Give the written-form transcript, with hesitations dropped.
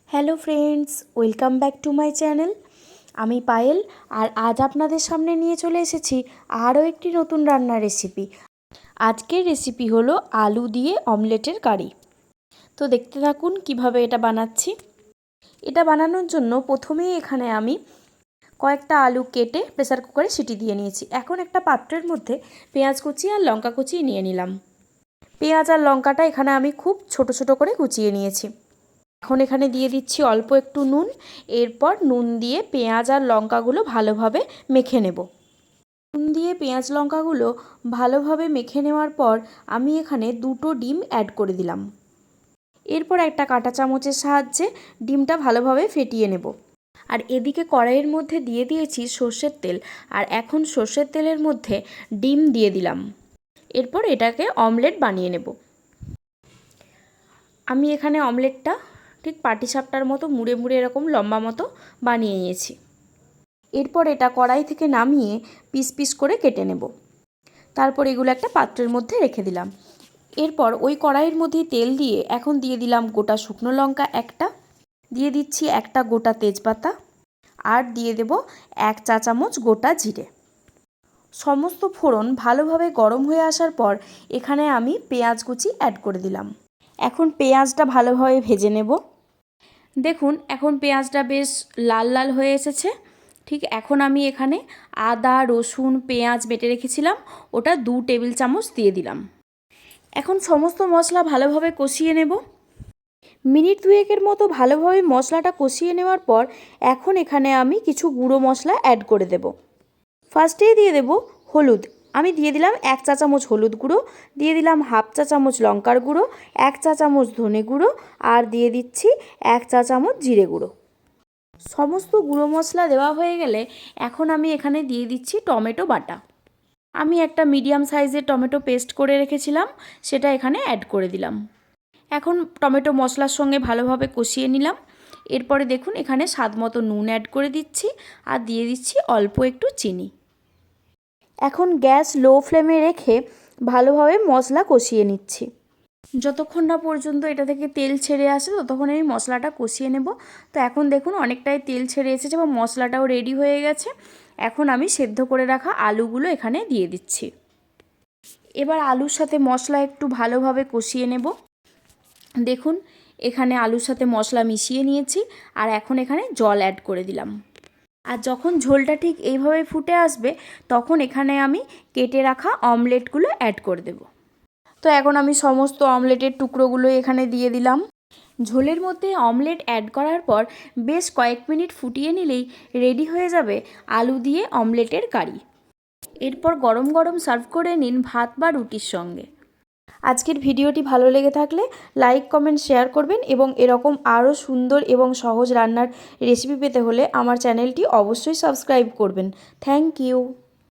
Hello friends, welcome back to my channel. আমি পায়েল, আর আজ আপনাদের সামনে নিয়ে চলে এসেছি আরও একটি নতুন রান্নার রেসিপি। আজকের রেসিপি হলো আলু দিয়ে অমলেটের কারি। তো দেখতে থাকুন কিভাবে এটা বানাচ্ছি। এটা বানানোর জন্য প্রথমেই এখানে আমি কয়েকটা আলু কেটে প্রেসার কুকারে সিটি দিয়ে নিয়েছি। এখন একটা পাত্রের মধ্যে পেঁয়াজ কুচি আর লঙ্কা কুচিয়ে নিয়ে নিলাম। পেঁয়াজ আর লঙ্কাটা এখানে আমি খুব ছোট ছোট করে কুচিয়ে নিয়েছি। এখন এখানে দিয়ে দিচ্ছি অল্প একটু নুন। এরপর নুন দিয়ে পেঁয়াজ আর লঙ্কাগুলো ভালোভাবে মেখে নেব। নুন দিয়ে পেঁয়াজ লঙ্কাগুলো ভালোভাবে মেখে নেওয়ার পর আমি এখানে 2টো ডিম অ্যাড করে দিলাম। এরপর একটা কাঁটা চামচের সাহায্যে ডিমটা ভালোভাবে ফেটিয়ে নেব। আর এদিকে কড়াইয়ের মধ্যে দিয়ে দিয়েছি সর্ষের তেল, আর এখন সর্ষের তেলের মধ্যে ডিম দিয়ে দিলাম। এরপর এটাকে অমলেট বানিয়ে নেব। আমি এখানে অমলেটটা ঠিক পাটিসাপটার মতো মুড়ে মুড়ে এরকম লম্বা মতো বানিয়ে নিয়েছি। এরপর এটা কড়াই থেকে নামিয়ে পিস পিস করে কেটে নেব। তারপর এগুলো একটা পাত্রের মধ্যে রেখে দিলাম। এরপর ওই কড়াইয়ের মধ্যেই তেল দিয়ে এখন দিয়ে দিলাম গোটা শুকনো লঙ্কা একটা, দিয়ে দিচ্ছি একটা গোটা তেজপাতা, আর দিয়ে দেব 1 চা চামচ গোটা জিরে। সমস্ত ফোড়ন ভালোভাবে গরম হয়ে আসার পর এখানে আমি পেঁয়াজ কুচি অ্যাড করে দিলাম। এখন পেঁয়াজটা ভালোভাবে ভেজে নেব। দেখুন এখন পেঁয়াজটা বেশ লাল লাল হয়ে এসেছে। ঠিক এখন আমি এখানে আদা রসুন পেঁয়াজ বেটে রেখেছিলাম, ওটা 2 টেবিল চামচ দিয়ে দিলাম। এখন সমস্ত মশলা ভালোভাবে কষিয়ে নেব। মিনিট 2-এর মতো ভালোভাবে মশলাটা কষিয়ে নেওয়ার পর এখন এখানে আমি কিছু গুঁড়ো মশলা অ্যাড করে দেব। ফার্স্টেই দিয়ে দেব হলুদ। আমি দিয়ে দিলাম 1 চা চামচ হলুদ গুঁড়ো, দিয়ে দিলাম 1/2 চা চামচ লঙ্কার গুঁড়ো, 1 চা চামচ ধনে গুঁড়ো, আর দিয়ে দিচ্ছি 1 চা চামচ জিরে গুঁড়ো। সমস্ত গুঁড়ো মশলা দেওয়া হয়ে গেলে এখন আমি এখানে দিয়ে দিচ্ছি টমেটো বাটা। আমি একটা মিডিয়াম সাইজের টমেটো পেস্ট করে রেখেছিলাম, সেটা এখানে অ্যাড করে দিলাম। এখন টমেটো মশলার সঙ্গে ভালোভাবে কষিয়ে নিলাম। এরপরে দেখুন এখানে স্বাদ মতো নুন অ্যাড করে দিচ্ছি, আর দিয়ে দিচ্ছি অল্প একটু চিনি। এখন গ্যাস লো ফ্লেমে রেখে ভালোভাবে মশলা কষিয়ে নিচ্ছি। যতক্ষণ না পর্যন্ত এটা থেকে তেল ছেড়ে আসে ততক্ষণ আমি মশলাটা কষিয়ে নেব। তো এখন দেখুন অনেকটাই তেল ছেড়ে এসেছে এবং মশলাটাও রেডি হয়ে গেছে। এখন আমি সেদ্ধ করে রাখা আলুগুলো এখানে দিয়ে দিচ্ছি। এবার আলুর সাথে মশলা একটু ভালোভাবে কষিয়ে নেব। দেখুন এখানে আলুর সাথে মশলা মিশিয়ে নিয়েছি, আর এখন এখানে জল অ্যাড করে দিলাম। আর যখন ঝোলটা ঠিক এইভাবে ফুটে আসবে তখন এখানে আমি কেটে রাখা অমলেটগুলো অ্যাড করে দেব। তো এখন আমি সমস্ত অমলেটের টুকরোগুলো এখানে দিয়ে দিলাম। ঝোলের মধ্যে অমলেট অ্যাড করার পর বেশ কয়েক মিনিট ফুটিয়ে নিলেই রেডি হয়ে যাবে আলু দিয়ে অমলেটের কারি। এরপর গরম গরম সার্ভ করে নিন ভাত বা রুটির সঙ্গে। আজকের ভিডিওটি ভালো লেগে থাকলে লাইক কমেন্ট শেয়ার করবেন, এবং এরকম আরও সুন্দর এবং সহজ রান্নার রেসিপি পেতে হলে আমার চ্যানেলটি অবশ্যই সাবস্ক্রাইব করবেন। Thank you.